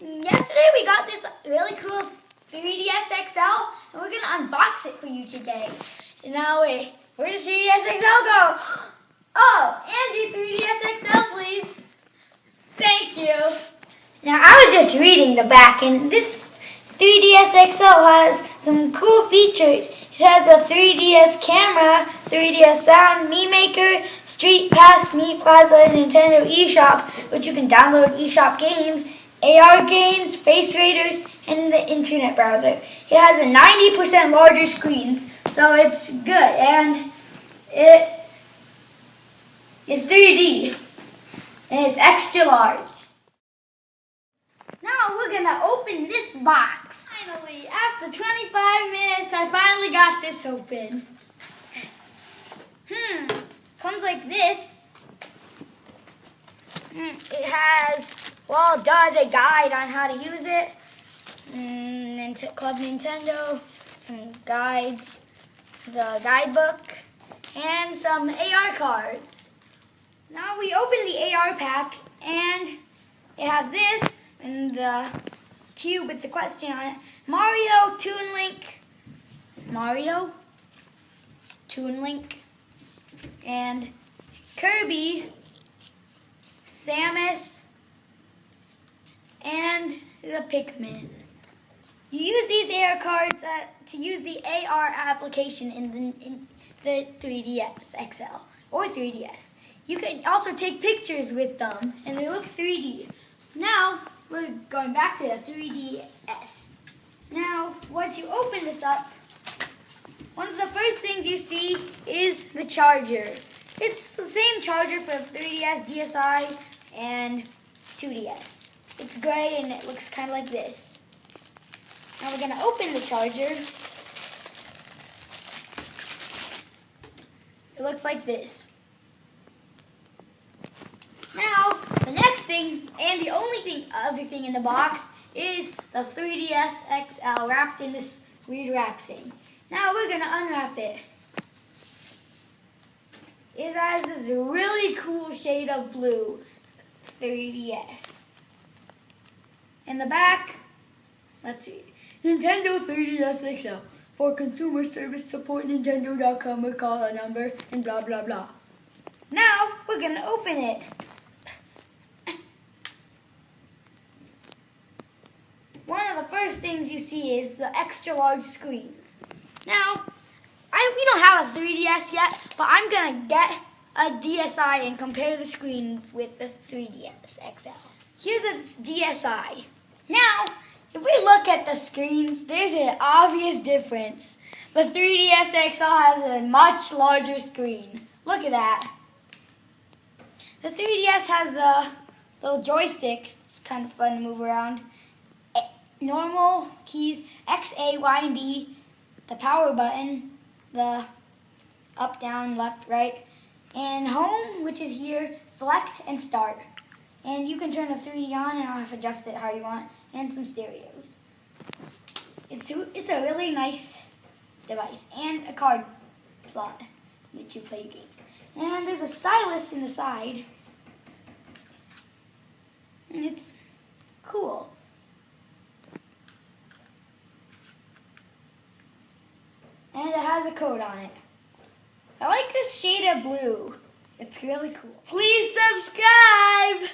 Yesterday we got this really cool 3DS XL, and we're going to unbox it for you today. And now wait, where does 3DS XL go? Oh, Angie, 3DS XL please. Thank you. Now I was just reading the back, and this 3DS XL has some cool features. It has a 3DS camera, 3DS sound, Me Maker, Street Pass, Me Plaza, Nintendo eShop, which you can download eShop games, AR games, Face Raiders, and the internet browser. It has a 90% larger screens, so it's good, and it is 3D, and it's extra large. Now we're gonna open this box. Finally, after 25 minutes, I finally got this open. Comes like this. It has, well, the guide on how to use it. Club Nintendo, some guides, the guidebook, and some AR cards. Now we open the AR pack, and it has this, and the cube with the question on it. Mario, Toon Link, and Kirby, Samus, and the Pikmin. You use these AR cards to use the AR application in the 3DS XL or 3DS. You can also take pictures with them, and they look 3D. Now, we're going back to the 3DS. Now, once you open this up, one of the first things you see is the charger. It's the same charger for 3DS, DSi, and 2DS. It's gray and it looks kind of like this. Now we're going to open the charger. It looks like this. Now, the next thing, and the only other thing in the box, is the 3DS XL wrapped in this weird wrap thing. Now we're going to unwrap it. It has this really cool shade of blue 3DS. In the back, let's see. Nintendo 3DS XL. For consumer service, support Nintendo.com or call a number and blah blah blah. Now we're going to open it. One of the first things you see is the extra large screens. Now, we don't have a 3DS yet, but I'm going to get a DSi and compare the screens with the 3DS XL. Here's a DSi. Now, if we look at the screens, there's an obvious difference. The 3DS XL has a much larger screen. Look at that. The 3DS has the little joystick. It's kind of fun to move around. Normal keys, X, A, Y, and B. The power button, the up, down, left, right. And home, which is here, select and start. And you can turn the 3D on and I'll adjust it how you want. And some stereos. It's a really nice device. And a card slot that you play games. And there's a stylus in the side. And it's cool. And it has a code on it. I like this shade of blue. It's really cool. Please subscribe!